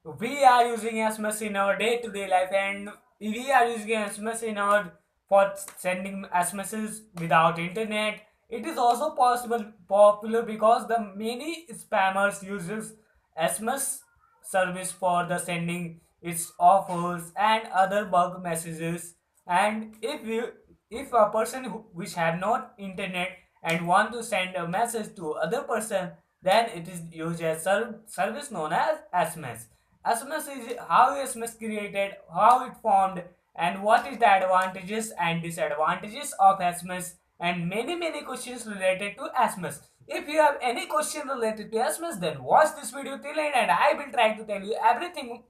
we are using SMS in our day-to-day life, and we are using SMS in our for sending SMSs without internet. It is also popular because the many spammers uses SMS service for the sending its offers and other bug messages. And if a person which have not internet and want to send a message to other person, then it is used as service known as SMS. SMS is how SMS created, how it formed, and what is the advantages and disadvantages of SMS, and many questions related to SMS. If you have any question related to SMS, then watch this video till end, and I will try to tell you everything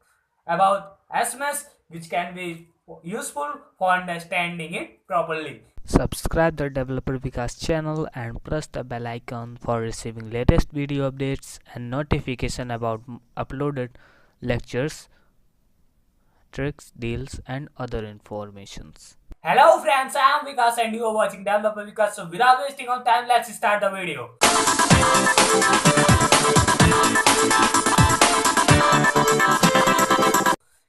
about SMS which can be useful for understanding it properly. Subscribe the Developer Vikas channel and press the bell icon for receiving latest video updates and notification about uploaded lectures, tricks, deals and other informations. Hello friends, I am Vikas and you are watching Developer Vikas. So without wasting of time, let's start the video.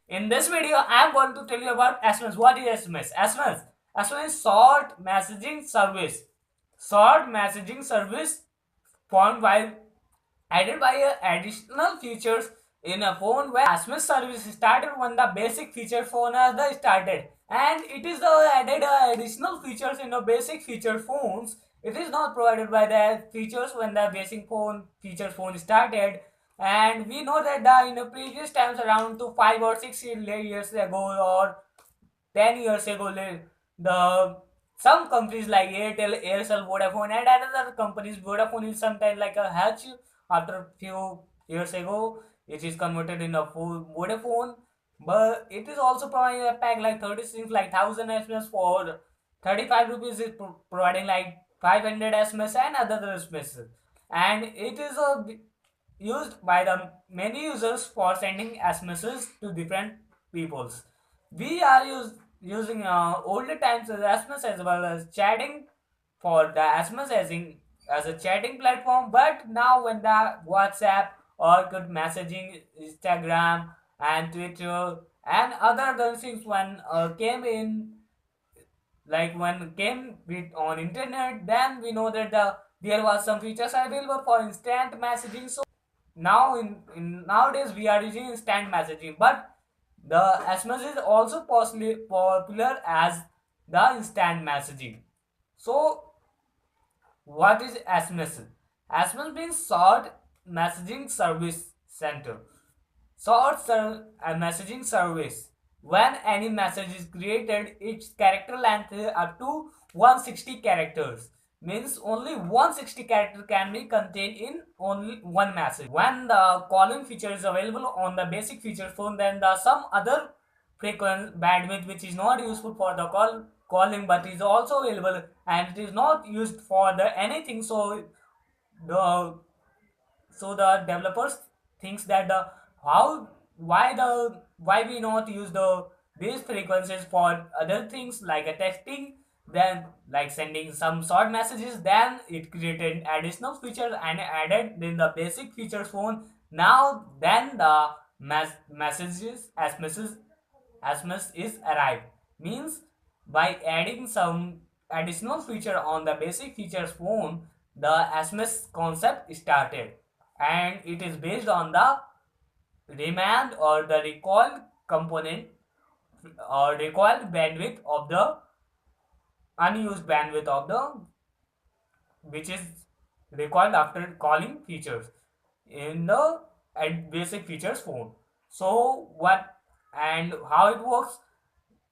In this video, I am going to tell you about SMS. What is SMS? SMS is short messaging service. Short messaging service formed by added by additional features in a phone where SMS service started when the basic feature phone has the started, and it is the added additional features in the basic feature phones. It is not provided by the features when the basic phone feature phone started. And we know that in the previous times, around to 5 or 6 years ago or 10 years ago, the some companies like Airtel, Aircel, Vodafone, and other companies, Vodafone is sometimes like a hatch. After a few years ago, it is converted in a full Vodafone, but it is also providing a pack like 36 like 1000 SMS for 35 rupees. Is providing like 500 SMS and other SMS, and it is used by the many users for sending SMSs to different peoples. We are using older times as SMS as well as chatting for the SMS as a chatting platform. But now when the WhatsApp or good messaging, Instagram and Twitter and other things when came in, like when came with on internet, then we know that there was some features available for instant messaging. So now in nowadays we are using instant messaging, but the SMS is also possibly popular as the instant messaging. So what is SMS? SMS means short messaging service center. A messaging service. When any message is created, its character length is up to 160 characters. Means only 160 character can be contained in only one message. When the calling feature is available on the basic feature phone, then the some other frequency bandwidth which is not useful for the calling but is also available, and it is not used for the anything. So the the developers thinks that the how why we not use these frequencies for other things like a texting, then like sending some short messages. Then it created additional features and added in the basic features phone. Now then the SMS is arrived, means by adding some additional feature on the basic features phone, the SMS concept started, and it is based on the demand or the recoil component or recoil bandwidth of the unused bandwidth of the which is required after calling features in the basic features phone. So what and how it works,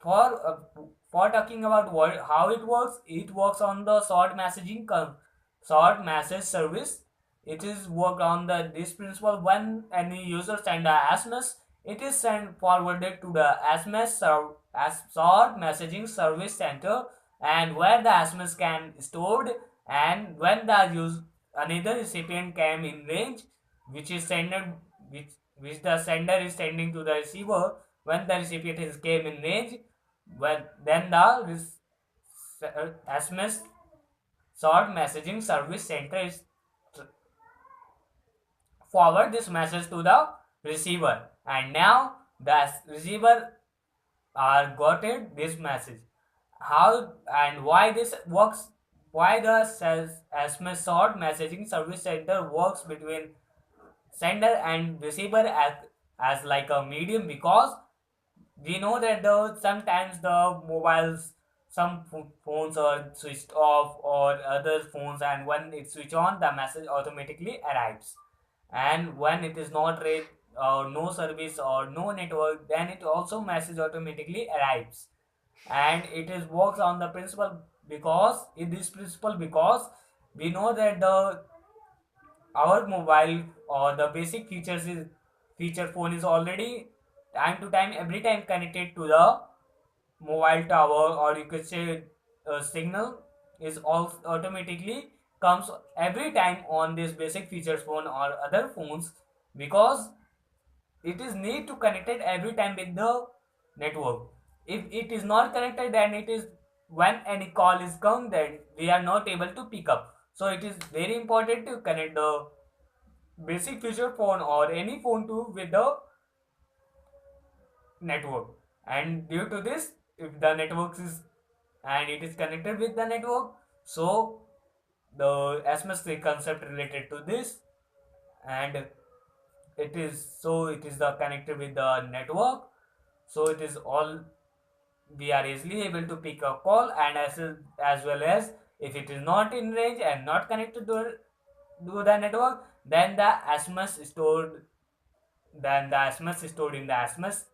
for for talking about how it works on the short message service. It is worked on this principle. When any user send a SMS, it is sent forwarded to the as short messaging service center, and where the SMS can stored. And when the another recipient came in range, which is sender which the sender is sending to the receiver, when the recipient is came in range, well, then the SMS short messaging service center is forward this message to the receiver, and now the receiver are got it this message. How and why this works? Why the SMS short messaging service center works between sender and receiver as like a medium? Because we know that sometimes the mobiles, some phones are switched off or other phones, and when it switch on the message automatically arrives, and when it is not rate or no service or no network, then it also message automatically arrives. And it is works on the principle, because in this principle, because we know that the our mobile or the basic features is feature phone is already time to time every time connected to the mobile tower, or you could say signal is all automatically comes every time on this basic features phone or other phones, because it is need to connected every time with the network. If it is not connected, then it is when any call is come, then we are not able to pick up. So it is very important to connect the basic feature phone or any phone to with the network. And due to this, if the network is and it is connected with the network, so the SMS concept related to this, and it is the connected with the network, so it is all we are easily able to pick a call. And as well as if it is not in range and not connected to the network, then the SMS stored then the SMS is stored in the SMS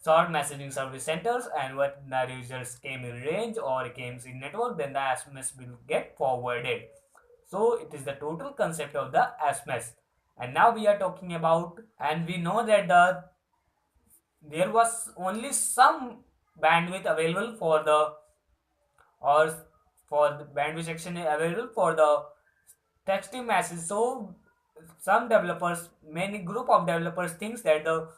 short messaging service centers, and when the users came in range or came in network, then the SMS will get forwarded. So it is the total concept of the SMS. And now we are talking about, and we know that there was only some bandwidth available for the or for the bandwidth section available for the texting message. So some developers, many group of developers thinks that the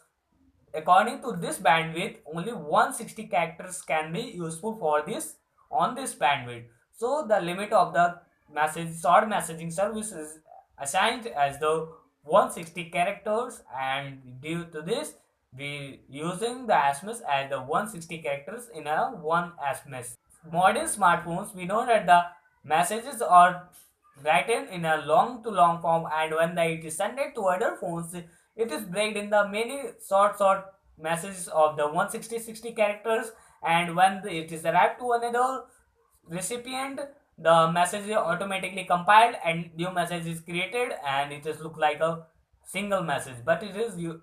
according to this bandwidth, only 160 characters can be useful for this on this bandwidth. So the limit of the message short messaging service is assigned as the 160 characters, and due to this, we using the SMS as the 160 characters in a one SMS. Modern smartphones, we know that the messages are written in a long to long form, and when it is sent to other phones, it is break in the many short messages of the 160 characters. And when it is arrived to another recipient, the message is automatically compiled and new message is created, and it just look like a single message, but it is you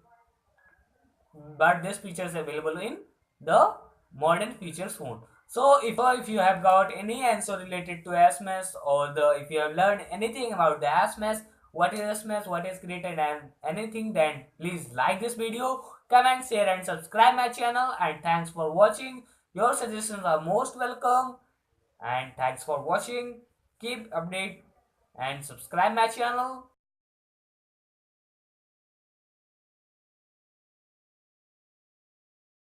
but this feature is available in the modern features phone. So if you have got any answer related to SMS, or the if you have learned anything about the SMS, what is SMS, what is created and anything, then please like this video, comment, share and subscribe my channel. And thanks for watching. Your suggestions are most welcome, and thanks for watching. Keep update and subscribe my channel.